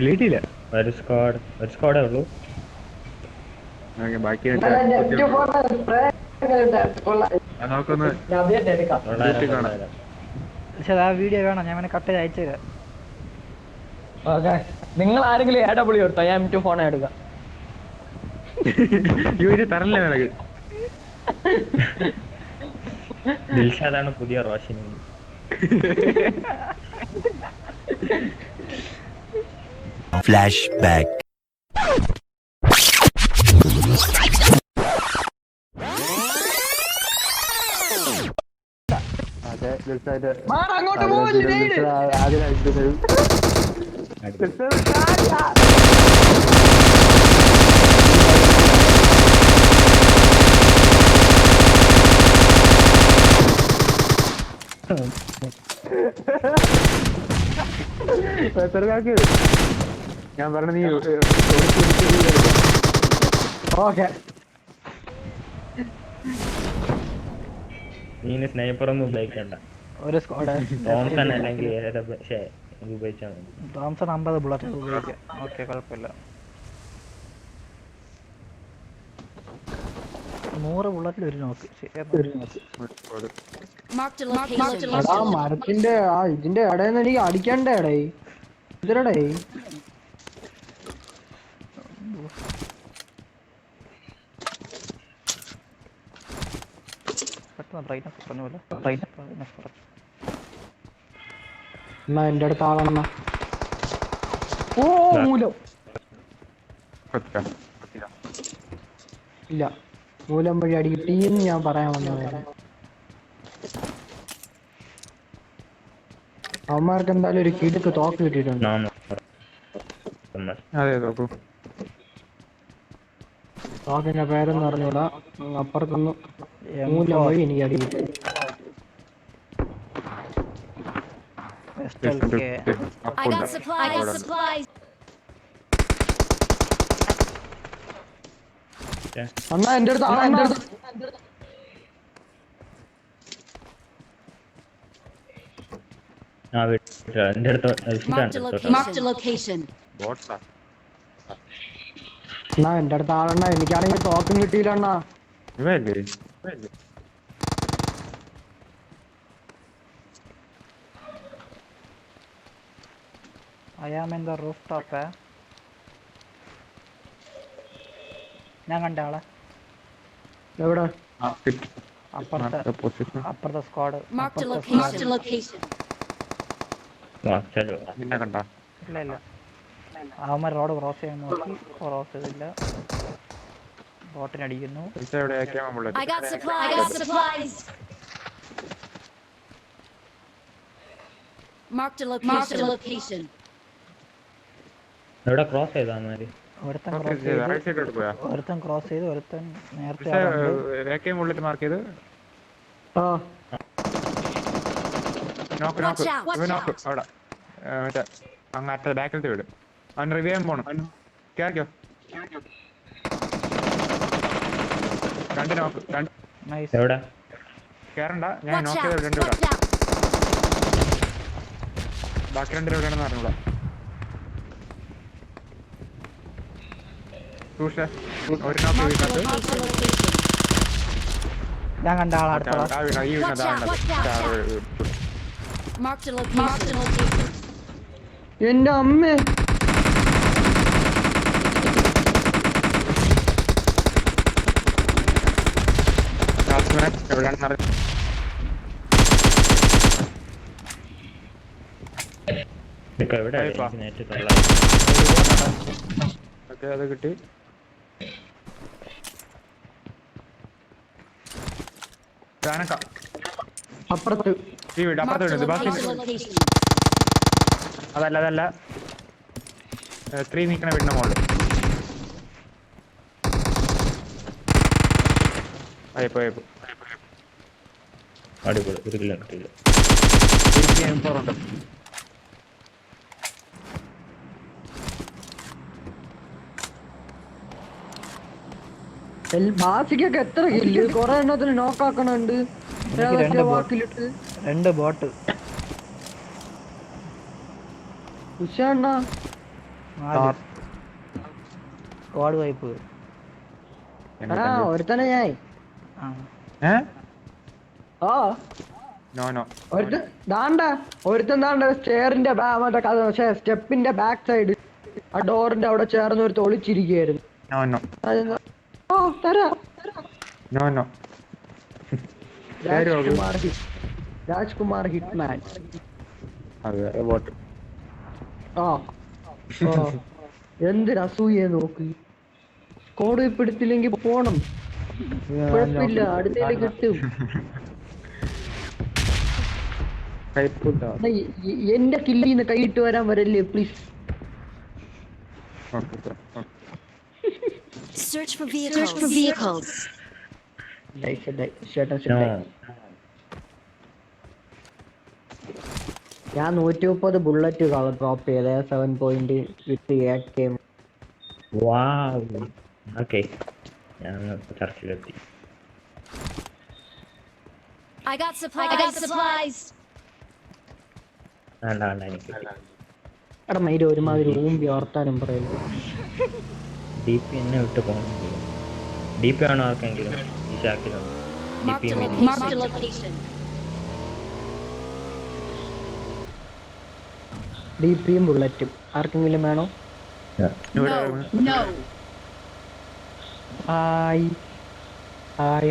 കിട്ടിയില്ല. ഒരു സ്ക്വാഡേ ഉള്ളൂ. ബാക്കി പക്ഷെ ആ വീഡിയോ വേണം, ഞാൻ കട്ട് അയച്ചു തരാം. ഓക്കെ, നിങ്ങൾ ആരെങ്കിലും AW എടുത്തോ, ഞാൻ M2 ഫോൺ എടുക്കാം. തരല്ലേ നിനക്ക്. ദിൽഷാദാണ് പുതിയ റോഷനി. Flash back. അങ്ങോട്ട് പോവില്ലേ? ഞാൻ പറഞ്ഞ നീ ഓക്കെ, നീ സ്നൈപ്പർ ഒന്നും ഉപയോഗിക്കണ്ട. ഒരു സ്ക്വാഡ് തോംസൺ അല്ലെങ്കിൽ ഉപയോഗിച്ചാൽ മതി. തോംസൺ 50 ബുള്ളറ്റ് ഉപയോഗിക്കാം. ഓക്കെ, കുഴപ്പമില്ല. 100 ബുള്ളറ്റിൽ ഒരു നോക്ക്. മരത്തിന്റെ ഇതിന്റെ ഇടയിൽ എനിക്ക് അടിക്കണ്ടേ ഇടേ? ഇതിലടേ എന്നാ എന്റെ അടുത്ത് ആളെണ്ണ. ഓ മൂലം ഇല്ല, മൂലം വഴി അടി കിട്ടിയെന്ന് ഞാൻ പറയാൻ വന്നത്. അവന്മാർക്ക് എന്തായാലും ഒരു കിടുക്ക് തോക്ക് കിട്ടിയിട്ടുണ്ട്. തോക്കിന്റെ പേരെന്ന് പറഞ്ഞൂടാ. അപ്പുറത്തൊന്ന് മൂലം വഴി എനിക്ക് അടി കിട്ടി. എന്നാ എന്റെ അടുത്ത് എന്റെ അടുത്ത് ആളെണ്ണ. എനിക്കാണെങ്കിൽ തോക്കും കിട്ടിയില്ല. ഞാൻ കണ്ട ആളെ എവിടെ? അപ്പുറത്തെ സ്ക്വാഡ്. ഇല്ല ഇല്ല, അവന്മാർ റോഡ് ക്രോസ് ചെയ്യാൻ നോക്കി, ക്രോസ് ചെയ്തില്ല. ബോട്ടിനടിക്കുന്നു. എവിടെ ക്രോസ് ചെയ്താ? ഒരുത്തൻ ക്രോസ് ചെയ്ത്, ഒരുത്തൻ നേരത്തെ മാർക്ക് ചെയ്ത് അവിടെ അങ്ങറ്റ ബാക്കിലത്തെ വീട്. അവൻ റിവ്യൂ പോണം. കേറിക്കോ. രണ്ട് നോക്ക്. എവിടെ കേറണ്ട, ഞാൻ നോക്ക് ചെയ്ത് രണ്ട് വിടാം. ബാക്കി രണ്ട് എവിടെയാണെന്ന് പറഞ്ഞൂടാ. ഒരു നോക്ക് വീട്ടിനകത്ത്. ഞാൻ കണ്ട ആളെ ഈ എന്റെ അമ്മ. അത് കിട്ടി. അപ്പുറത്ത് ഈ വീട്, അപ്പുറത്ത് വീട്. അതല്ല 3 നിൽക്കണ വീടിന്റെ മോള്. അയപ്പോ അടിപൊളി. ഒരു കിലോ കിട്ടിയില്ല. ബാസിക്കൊക്കെ എത്ര കില്ല്? കൊറേ എണ്ണത്തിന് നോക്കാക്കണുണ്ട്. വാക്കിലിട്ട് 2 ബോട്ട്. ഉഷാണ്ണ സ്ക്വാഡ് വൈപ്പ്. ഒരുത്തനെ ഞാൻ ഒരുത്തൻ സ്റ്റെയറിന്റെ മറ്റേ സ്റ്റെപ്പിന്റെ ബാക്ക് സൈഡ് ആ ഡോറിന്റെ അവിടെ ചേർന്ന് ഒരു ഒളിച്ചിരിക്കുകയായിരുന്നു. രാജ്കുമാർ ഹിറ്റ്മാൻ. എന്തൊരസൂയ നോക്ക്. കോഡ് ഇപ്പെടുത്തില്ലെങ്കിൽ പോണം. കുഴപ്പമില്ല, അടുത്തേക്ക് കിട്ടും. എന്റെ കില്ലിന്ന് കൈയിട്ട് വരാൻ വരല്ലേ പ്ലീസ്. Search for vehicles. ഞാൻ 130 ബുള്ളറ്റ് ഡ്രോപ്പ് ചെയ്ത 7.8 ചർച്ചിലെത്തി. I got supplies. എടാ മൈര് ഒരുമാതിരി ഊമ്പി ഓർത്താനും പറയുന്നു. DP എന്നെ വിട്ട് പോകണം. DP ആണോ ആർക്കെങ്കിലും ഈ ചാക്കിലോ? Marked a location. DPയും ബുള്ളറ്റും ആർക്കെങ്കിലും വേണോ? No. ഹായ്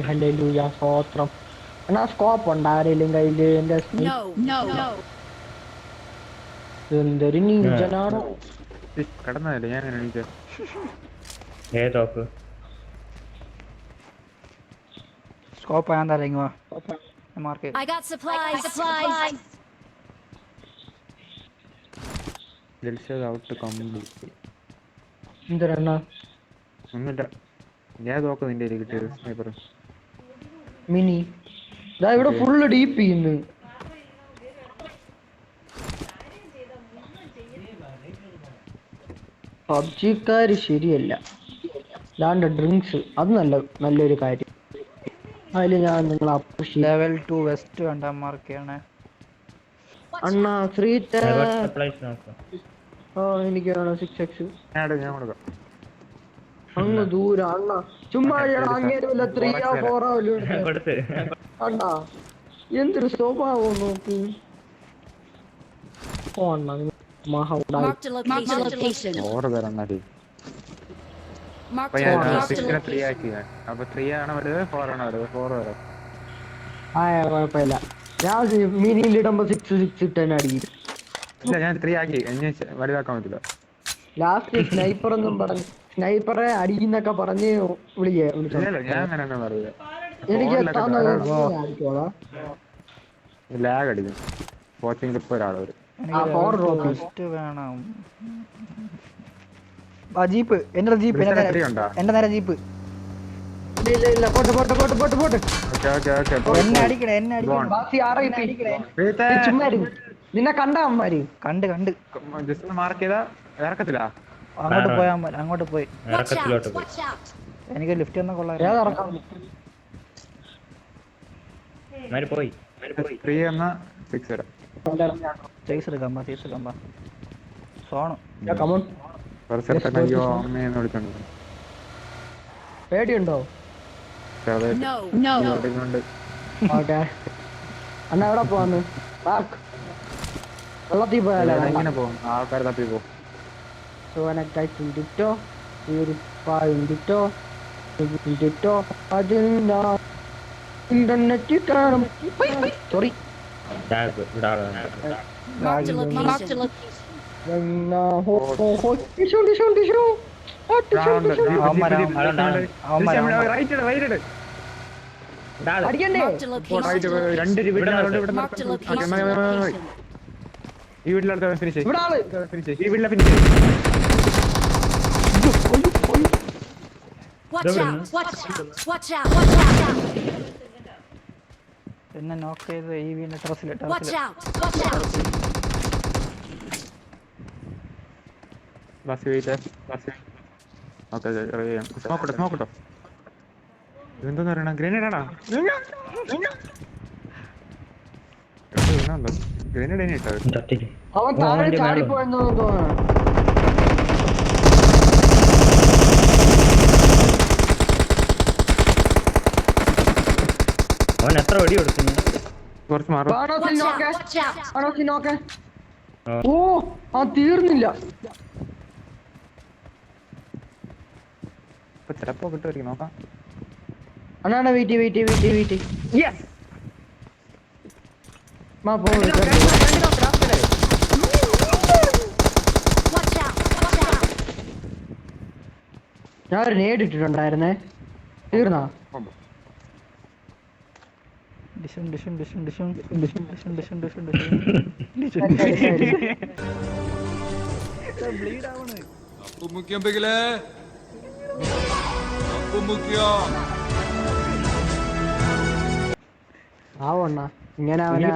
ഹല്ലേലൂയ സ്തോത്രം. എന്നാ സ്കോപ്പ് ഉണ്ട് ആരെങ്കിലും കയ്യില്? No. എന്തൊരു നീചനാണോ? കടന്നതല്ലേ ഞാൻ എണീറ്റേ. ഏതോക്ക് സ്കോപ്പ് ഞാൻ തരങ്ങുവാ. Mark. I got supplies. Out complete. എന്തൊരെണ്ണ ഒന്നുമില്ല, ഞാൻ നോക്ക് നിന്റെ കിട്ടിയത് സ്നൈപ്പർ മിനി. ഇതാ ഇവിടെ ഫുള്ള് DP ഇന്ന്. പബ്ജിക്കാര് ശരിയല്ല. ഇതാണ്ട് ഡ്രിങ്ക്സ്, അത് നല്ലൊരു കാര്യം. അതില് ഞാൻ നിങ്ങൾ അപ്രീഷിയേറ്റ്. ലെവൽ 2 വെസ്റ്റ് കണ്ടാ മാർക്ക് ചെയ്യണേ. അണ്ണാ ശ്രീത്തെ സപ്ലൈസ് നോക്കാം. എനിക്ക് വേണം 6x. ഞാൻ കൊടുക്കാം. അങ്ങ് ദൂരം അണ്ണാ. ചുമ്മാ അങ്ങേരുമില്ല 3 or 4 അണ്ണാ. എന്തൊരു സ്വഭാവം നോക്ക്. Marked a location. ഓറ് തരണ്ണാടി. Marked a ഞാൻ location. 3 ആക്കി. അപ്പൊ 3 ആണ് വരുന്നത്, 4 ആണ് വരുന്നത്. 4 വരാം. കുഴപ്പമില്ല. ഞാൻ മിനിയിലിടുമ്പോ 6 ഇട്ടെന്നെ അടിക്കും. ഇല്ല, ഞാൻ 3 ആക്കി. എന്നെ വലുതാക്കാൻ പറ്റില്ല. ലാസ്റ്റ് സ്നൈപ്പർ എന്നും പറഞ്ഞു, സ്നൈപ്പറെ അടിക്കുന്നൊക്കെ പറഞ്ഞ് വിളിക്കേ. ഞാൻ അങ്ങനെ പറയുക. എനിക്ക് ലാഗ് അടിക്കും. കോച്ചിങ് ഇപ്പൊ ഒരാൾ വരും. വെസ്റ്റ് വേണം. ജീപ്പ് എന്റെ ജീപ്പ് എന്റെ നേരെ ജീപ്പ്. നിന്നെ കണ്ട അമ്മമാര് കണ്ട് മാർക്ക് ചെയ്താ ഇറക്കത്തില്ല. അങ്ങോട്ട് പോയി. എനിക്ക് ലിഫ്റ്റ് ഒന്നും കൊള്ളാം. പോയി 3 എന്ന 6 വരാം. ചേസ് എടുക്കാം സോണം. അമ്മയെന്ന് വിളിച്ചോണ്ട് പേടിയുണ്ടോ? No. ഓക്കെ അണ്ണാ എവിടെ പോവാന്ന്? വെള്ളത്തിൽ പോയാലോ? എങ്ങനെ പോകും? ആൾക്കാർ തപ്പി പോകും. ഇന്റർനെറ്റ് കാണും. Sorry. Marked a location. അടിക്കണ്ടേ? Marked a location. ഈ വീട്ടിലടുത്ത ഫിനിഷ് ഇവിടെ ആള് ഈ വീട്ടിലെ finish Watch out! Watch out! Watch out! Watch out! എന്നെ നോക്ക് ചെയ്ത് ഈ വീടിന്റെ ടെറസിൽ Watch out! Watch out! Bus wait okay നോക്കട്ടോ ഇതെന്താന്ന് പറയണ ഗ്രനേഡ് ആണോ ഗ്രനേഡ് ഇട്ടോ ചട്ടിക്ക് അവൻ താഴെ ചാടിപ്പോയെന്ന് തോന്നുന്നു. അവൻ എത്ര വെടി കൊടുക്കുന്നു? കുറച്ച് മാറും ബാണോസിൽ Watch നോക്കേ out! Watch out! ബാണോസിൽ നോക്കേ. ആ. ഓ ആ തീർന്നില്ല. ഇപ്പൊ ചിലപ്പോ കിട്ടുമായിരിക്കും നോക്കാം അണ്ണാ വെയിറ്റ് മാ പോ. Watch out! Watch out! ഞാൻ ഒരു നേടിട്ടിട്ടുണ്ടായിരുന്നേ. തീർന്നാ ഡിഷൻ ഡിഷൻ ഡിഷൻ ഡിഷൻ ഡിഷൻ ഡിഷൻ ഡിഷൻ ഡിഷൻ ബ്ലീഡ് ആവണ്. അപ്പു മുഖ്യം പികിലേ അപ്പു മുഖ്യം ആവണ്ണ ഇങ്ങനെ അവനെ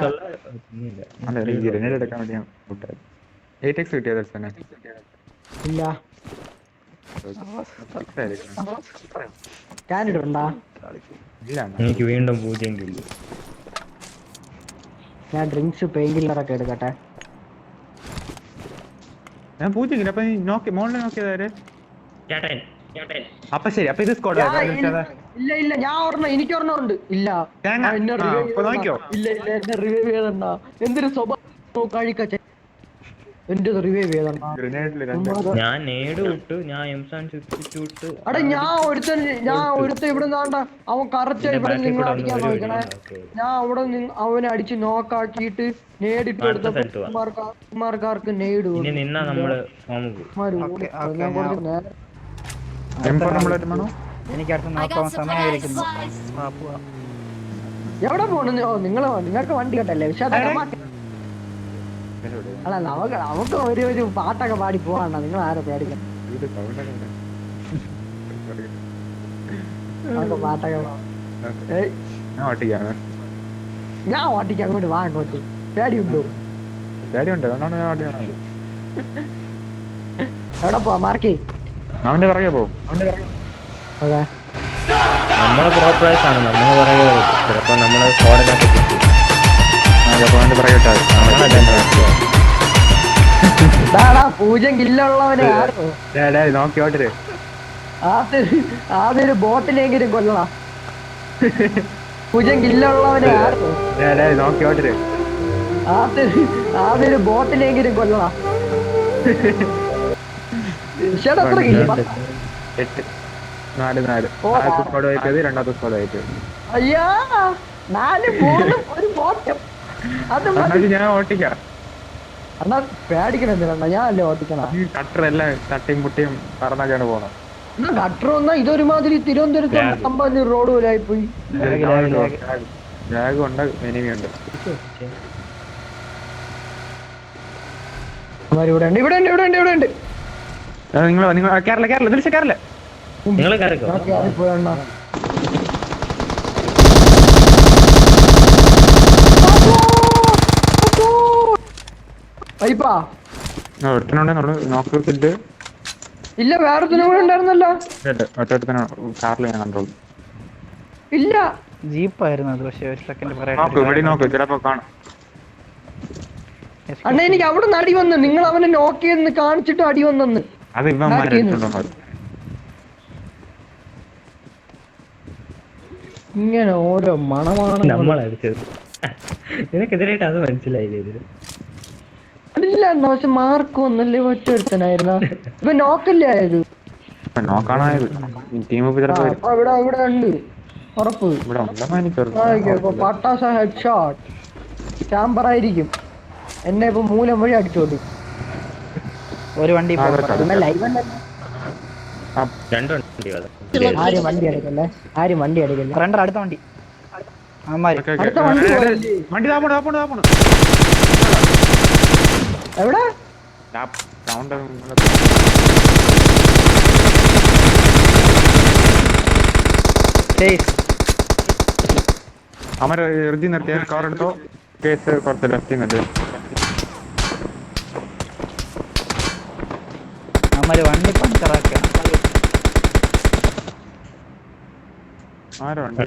അല്ല ഈ ഗ്രനേഡ് എടുക്കാൻ വേണ്ടി ഞാൻ വിട്ടായിരുന്നു 8x കിട്ടിയത് തന്നെ ഇല്ല. ഞാനിട്ടുണ്ടാ ഇല്ല എനിക്ക് വീണ്ടും 0 കിട്ടി. ഞാൻ ഡ്രിങ്ക്സ് പെയിൻ കില്ലറൊക്കെ എടുക്കട്ടെ. ഞാൻ പൂജ്യം അപ്പൊ നോക്കി മോളിൽ നോക്കിയതാര് ചേട്ടൻ അപ്പൊ ശരി അപ്പൊ ഇത് സ്കോഡ് ഇല്ല ഞാൻ ഒരെണ്ണം എനിക്ക് ഒരെണ്ണം ഉണ്ട്. ഇല്ല തേങ്ങ. എന്നെ ആ, റിവൈവ് അപ്പൊ നോക്കിയോ? ഇല്ല എന്നെ റിവൈവ് ചെയ്തണ്ട. എന്തൊരു സ്വഭാവം കഴിക്ക എന്റെ റിവൈവ് ചെയ്തണ്ട. ഗ്രനേഡില് ഞാൻ നേട് വിട്ടു, ഞാൻ എംസാൻ ചുറ്റിച്ചുവിട്ട് അടെ ഞാൻ ഒരുത്ത ഇവിടെ നിന്നാണ്ട അവൻ കറക്റ്റ് ഇവിടെ നിങ്ങൾ അടിക്കാൻ നോക്കണേ. ഞാൻ അവിടെ അവനെ അടിച്ച് നോക്കാക്കിയിട്ട് നേടിട്ട് കൊടുത്തമാർക്കാർക്ക് നേട് ഇനി നിന്നാ നമ്മള് ഫോം എനിക്ക് അടുത്ത് I നോക്കാൻ got സമയമായിരിക്കുന്നു. supplies! എവിടെ പോണു? നിങ്ങൾക്ക് വണ്ടി കേട്ടല്ലേ വിശാദ അല്ല നമുക്ക് ഒരു പാട്ടൊക്കെ പാടി പോവാണ്ട. നിങ്ങൾ ആരെ പേടിക്കണം? നമുക്ക് പാട്ടൊക്കെ ഞാൻ ഓട്ടിക്ക് അങ്ങോട്ട് വാ. അങ്ങോട്ട് പേടിയുണ്ടോ? പേടിയുണ്ട് അതുകൊണ്ടാണ് ഞാൻ ഓടിയാണ് എവിടെ പോവാ മാർക്കി? അവന്റെ പറയാ പോവും ഓക്കെ നമ്മള് പ്രോപ്പറൈസ് ആണ്. നമ്മള് പറയുക ചിലപ്പോ നമ്മള് സ്കോഡിനൊക്കെ കിട്ടും. അവന്റെ പറയട്ടെ പൂജ്യം കില്ലുള്ളവനെ നോക്കി ഓട്ടര് ആദ്യം ഒരു ബോട്ടിലെങ്കിലും കൊല്ലണ. പൂജ്യം കില്ലുള്ളവനെ നോക്കി ഓട്ടര് ആദ്യം ഒരു ബോട്ടിലെങ്കിലും കൊല്ലണ. എത്ര കില്ല്? 8 4 സ്കോഡ് വായിച്ചത് രണ്ടാമത്തെ സ്കോഡ് വായിച്ചത്. അയ്യാ 4 ബോളും ഒരു ബോട്ടും. അത് ഞാൻ ഓട്ടിക്കാം. എന്നാ പേടിക്കണെന്തിനാ? ഞാനല്ലേ ഓട്ടിക്കണ. ഈ കട്ടറെല്ലാം തട്ടിയും മുട്ടിയും പറന്നൊക്കെയാണ് പോണം. കട്ടർ വന്നാ ഇതൊരുമാതിരി തിരുവനന്തപുരത്ത് റോഡ് പോലായി പോയി. ബാഗ് ഉണ്ട് എനിമിയുണ്ട്. ഇവിടെ ഉണ്ട്. നിങ്ങൾ കേരള ദിൽഷ കേരള നിങ്ങൾ കയറിക്കോ. പോയണ്ണ അയ്യപ്പാ ഒരുത്തനുണ്ടെന്നുള്ളു നോക്കിട്ട് ഇല്ല വേറൊരുത്തനും കൂടെ ഉണ്ടായിരുന്നല്ലോ. ഒറ്റ കാറിൽ ഞാൻ കണ്ടോളൂ. ഇല്ല ജീപ്പായിരുന്നു അത്. പക്ഷേ ഒരു സെക്കൻഡ് നോക്ക് ഇവിടെ നോക്ക് ചിലപ്പോ കാണും. അണ്ണ എനിക്ക് അവിടെ നിന്ന് അടി വന്ന്. നിങ്ങൾ അവനെ നോക്കിയെന്ന് കാണിച്ചിട്ട് അടി വന്നെന്ന്. അത് ഇവന്മാരുണ്ടോ ഇങ്ങനെ ഓരോ മണമാണ് നമ്മളടിച്ചത്. നിനക്കെതിരായിട്ട് അത് മനസ്സിലായില്ലേ ഇതില്? ഇല്ല അണ്ണ പക്ഷെ മാർക്ക് ഒന്നല്ലേ ഒറ്റ ഒരുത്തനായിരുന്ന ഇപ്പൊ നോക്കല്ലേ ആയത്. നോക്കാനായത് ടീം ഇവിടെ ഉണ്ട് ഉറപ്പ്. പട്ടാസ ഹെഡ് ഷോട്ട് ക്യാമ്പർ ആയിരിക്കും. എന്നെ ഇപ്പൊ മൂലം വഴി അടിച്ചോട്ടി. ഒരു വണ്ടി ആരും വണ്ടി അടിക്കല്ലേ. റണ്ടർ അടുത്ത വണ്ടി അടുത്ത വണ്ടി വണ്ടി എവിടെ സൗണ്ട് അമര എറിഞ്ഞി നിർത്തിയ കാർ എടുത്തോ. കേസ് കുറച്ച് ലെഫ്റ്റ് മതി. അവന്മാര് വണ്ടി പഞ്ചറാക്കിയാണ്. ആരോ ഉണ്ട്.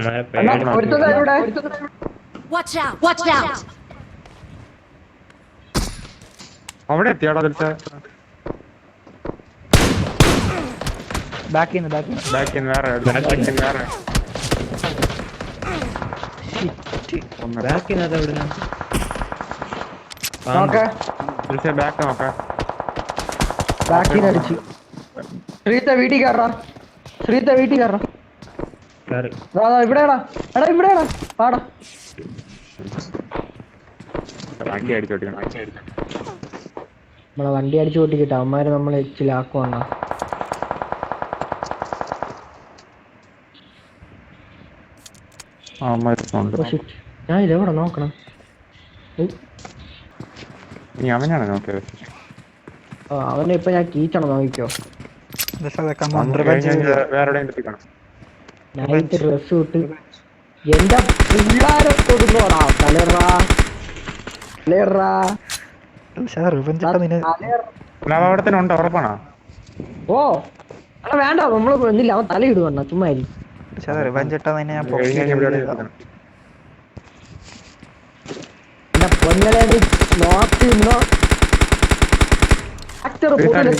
ഒരുത്തൻ ഇവിടെ. Watch out! Watch out! അവിടെ എത്തിയാടാ തിരിച്ച. ബാക്കിന്ന് വേറെ ബാക്കിനകത്ത് എവിടുന്ന നോക്കെ ബാക്ക് നോക്കാം. ബാക്കിന്ന് അടിച്ച്. ശ്രീത്ത വീട്ടിൽ കയറാ. ഇവിടെയാടാ. ഇവിടെയാടാ പാടാ. വണ്ടി അടിച്ചോട്ടിക്കണം. നമ്മളെ വണ്ടി അടിച്ചു പൊട്ടിക്കിട്ട അവന്മാര് നമ്മളെ എച്ചിലാക്കുവാണ്. ഞാൻ ഇതെവിടെ നോക്കണം. നീ അവനാണ് നോക്കിയത്. അവനെ ഇപ്പൊ ഞാൻ കീച്ചണം നോക്കിക്കോ. വേറെ എത്തിക്കണം. നൈറ്റ് ഡ്രസ് ഇട്ട് എന്റെ പിള്ളേരെ കൊടുക്കോടാ. അവിടെ തന്നെ ഉണ്ട്. ഉറപ്പാണോ? ഓ അല്ല വേണ്ട, നമ്മള് ഒന്നില്ല. അവൻ തലയിടുവണ്ണ ചുമ്മാ. പൊന്നലെ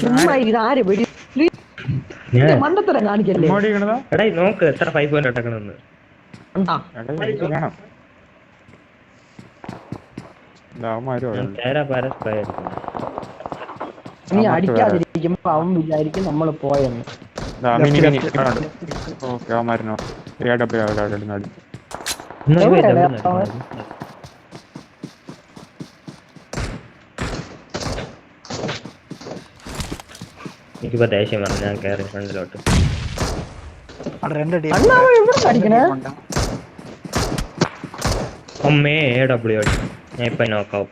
ചുമ്മാ ആര് വെടി മണ്ടത്തരം കാണിക്കല്ലേ. നോക്ക് എത്ര 5 പോയിന്റ് അടക്കണമെന്ന്. നീ അടിക്കാതിരിക്കുമ്പോ അവൻ വിചാരിക്കും നമ്മള് പോയെന്ന്. എനിക്കിപ്പോ ദേഷ്യം പറഞ്ഞു. ഞാൻ കയറി ഫ്രണ്ടിലോട്ട്. അമ്മേ AW ഞാൻ ഇപ്പൊ നോക്കാം.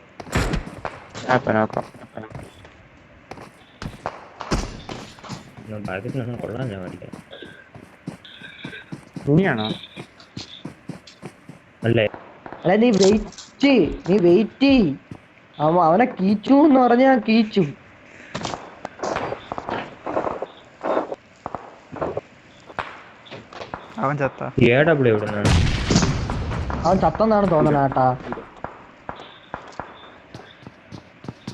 ഭാഗ്യത്തിനാണ് കൊള്ളാൻ ഞാൻ പഠിക്കാൻ. അല്ലേ അല്ല നീ വെയിറ്റ് അവനെ കീച്ചു എന്ന് പറഞ്ഞാ കീച്ചു. അവൻ ചത്ത. AW എവിടുന്നാണ്? അവൻ ചത്തെന്നാണ് തോന്നണ കേട്ടാ.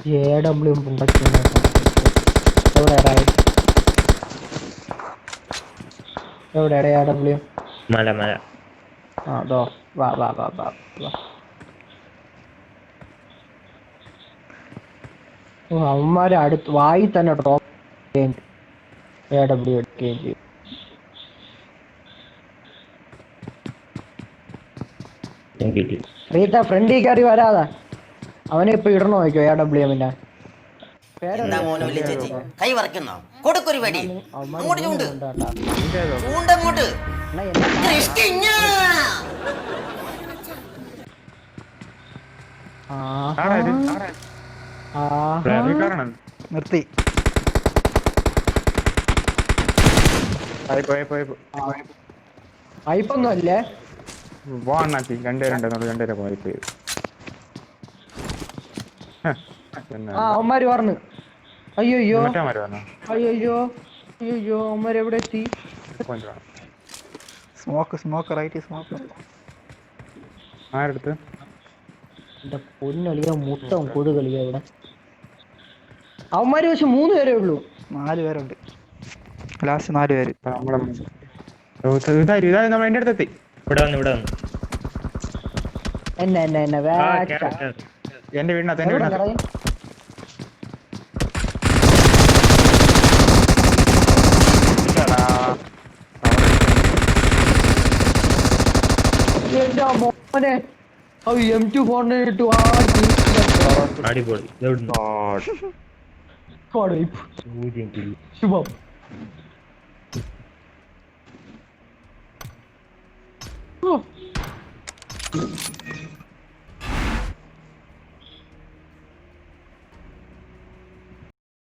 AW എവിടെ AW? മല അതോ വാ. അവന്മാരെ അടുത്ത് വായി തന്നെ ഡ്രോപ്പ് AW എടുക്കുകയും ചെയ്യും. റീത്ത ഫ്രണ്ടിൽ കയറി വരാതെ അവനെ ഇപ്പൊ ഇടണോ നോക്കിയോ AW. പിന്നെ കൈ വറക്കുന്നോ? കൊടുക്കൊരു വെടി. അങ്ങോട്ട് ചൂണ്ട് അങ്ങോട്ട്. നിർത്തി. അയപ്പൊന്നും അല്ലേ. രണ്ടുപേരെ പോയി. അവന്മാര് പറഞ്ഞു അയ്യോ അവന്മാര് എവിടെ എത്തി. Smoke right. ആരെടുത്ത് എന്റെ പൊന്നളിയ മൊത്തം കൊതുകളിയ ഇവിടെ. അവന്മാര് പക്ഷെ 3 പേരേ ഉള്ളൂ. 4 പേരുണ്ട്. ലാസ്റ്റ് 4 പേര്. നമ്മൾ എന്റെ അടുത്തെത്തി. ഇവിടെ വന്നു. എന്നെ എന്റെ വീടിനകത്ത് മോനെ M2 ഫോണിന് ഇട്ടു. അടിപൊളി. ശുഭം.